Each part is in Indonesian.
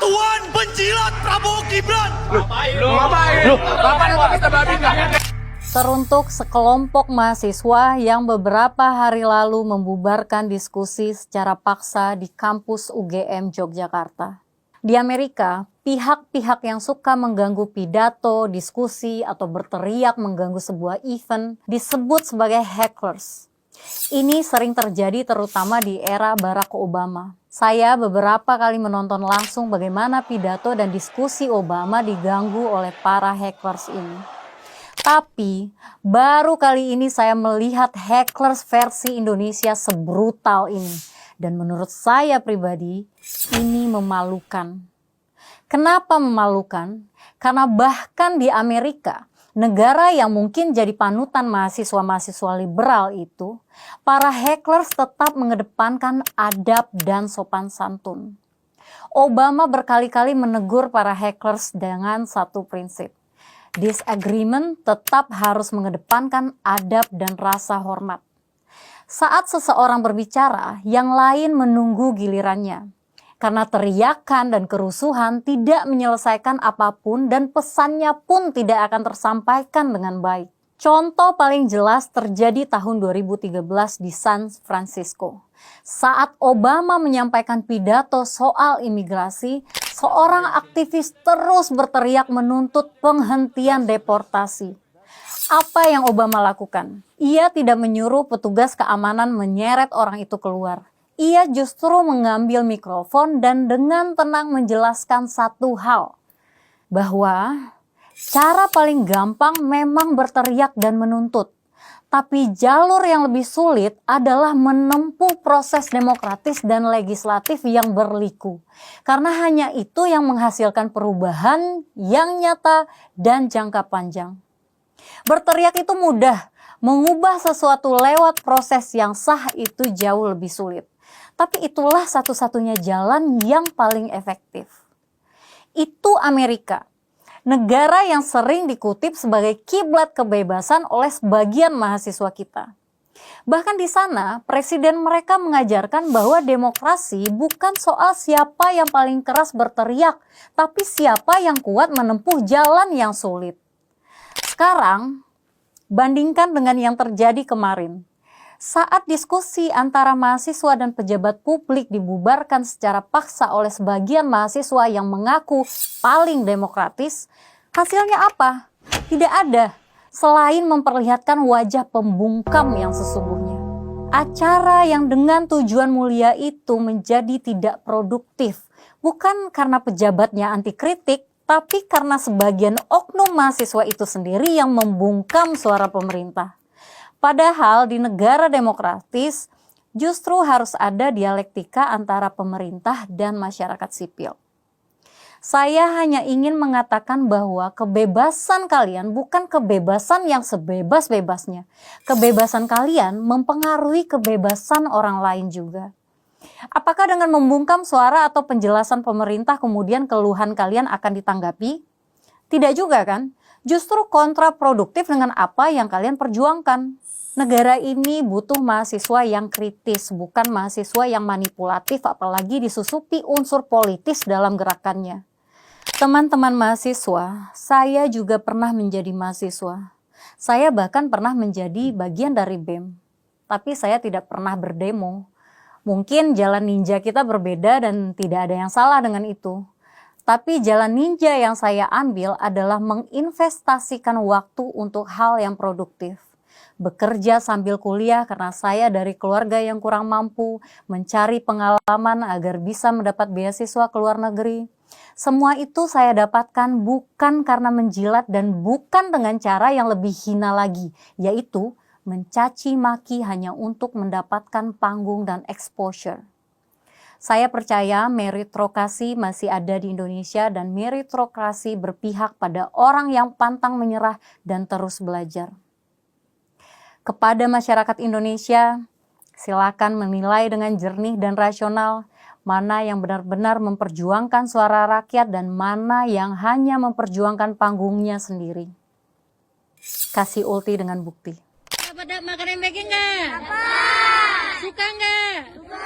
Tuan penjilat Prabowo Gibran. Teruntuk sekelompok mahasiswa yang beberapa hari lalu membubarkan diskusi secara paksa di kampus UGM Yogyakarta. Di Amerika, pihak-pihak yang suka mengganggu pidato, diskusi, atau berteriak mengganggu sebuah event disebut sebagai hecklers. Ini sering terjadi terutama di era Barack Obama. Saya beberapa kali menonton langsung bagaimana pidato dan diskusi Obama diganggu oleh para hecklers ini. Tapi baru kali ini saya melihat hecklers versi Indonesia sebrutal ini. Dan menurut saya pribadi, ini memalukan. Kenapa memalukan? Karena bahkan di Amerika, negara yang mungkin jadi panutan mahasiswa-mahasiswa liberal itu, para hecklers tetap mengedepankan adab dan sopan santun. Obama berkali-kali menegur para hecklers dengan satu prinsip. Disagreement tetap harus mengedepankan adab dan rasa hormat. Saat seseorang berbicara, yang lain menunggu gilirannya. Karena teriakan dan kerusuhan tidak menyelesaikan apapun dan pesannya pun tidak akan tersampaikan dengan baik. Contoh paling jelas terjadi tahun 2013 di San Francisco. Saat Obama menyampaikan pidato soal imigrasi, seorang aktivis terus berteriak menuntut penghentian deportasi. Apa yang Obama lakukan? Ia tidak menyuruh petugas keamanan menyeret orang itu keluar. Ia justru mengambil mikrofon dan dengan tenang menjelaskan satu hal, bahwa cara paling gampang memang berteriak dan menuntut. Tapi jalur yang lebih sulit adalah menempuh proses demokratis dan legislatif yang berliku. Karena hanya itu yang menghasilkan perubahan yang nyata dan jangka panjang. Berteriak itu mudah, mengubah sesuatu lewat proses yang sah itu jauh lebih sulit. Tapi itulah satu-satunya jalan yang paling efektif. Itu Amerika. Negara yang sering dikutip sebagai kiblat kebebasan oleh sebagian mahasiswa kita. Bahkan di sana, presiden mereka mengajarkan bahwa demokrasi bukan soal siapa yang paling keras berteriak, tapi siapa yang kuat menempuh jalan yang sulit. Sekarang, bandingkan dengan yang terjadi kemarin. Saat diskusi antara mahasiswa dan pejabat publik dibubarkan secara paksa oleh sebagian mahasiswa yang mengaku paling demokratis, hasilnya apa? Tidak ada, selain memperlihatkan wajah pembungkam yang sesungguhnya. Acara yang dengan tujuan mulia itu menjadi tidak produktif, bukan karena pejabatnya anti kritik, tapi karena sebagian oknum mahasiswa itu sendiri yang membungkam suara pemerintah. Padahal di negara demokratis justru harus ada dialektika antara pemerintah dan masyarakat sipil. Saya hanya ingin mengatakan bahwa kebebasan kalian bukan kebebasan yang sebebas-bebasnya. Kebebasan kalian mempengaruhi kebebasan orang lain juga. Apakah dengan membungkam suara atau penjelasan pemerintah kemudian keluhan kalian akan ditanggapi? Tidak juga kan? Justru kontraproduktif dengan apa yang kalian perjuangkan. Negara ini butuh mahasiswa yang kritis, bukan mahasiswa yang manipulatif, apalagi disusupi unsur politis dalam gerakannya. Teman-teman mahasiswa, saya juga pernah menjadi mahasiswa. Saya bahkan pernah menjadi bagian dari BEM, tapi saya tidak pernah berdemo. Mungkin jalan ninja kita berbeda dan tidak ada yang salah dengan itu. Tapi jalan ninja yang saya ambil adalah menginvestasikan waktu untuk hal yang produktif. Bekerja sambil kuliah karena saya dari keluarga yang kurang mampu, mencari pengalaman agar bisa mendapat beasiswa ke luar negeri. Semua itu saya dapatkan bukan karena menjilat dan bukan dengan cara yang lebih hina lagi, yaitu mencaci maki hanya untuk mendapatkan panggung dan exposure. Saya percaya meritokrasi masih ada di Indonesia dan meritokrasi berpihak pada orang yang pantang menyerah dan terus belajar. Kepada masyarakat Indonesia, silakan menilai dengan jernih dan rasional mana yang benar-benar memperjuangkan suara rakyat dan mana yang hanya memperjuangkan panggungnya sendiri. Kasih ulti dengan bukti. Pada makan MBG nggak? Apa? Suka nggak? Suka.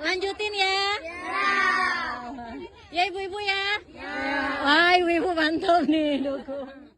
Lanjutin ya. Ya. Ya ibu-ibu ya. Ya. Wah ibu-ibu mantap nih dukung.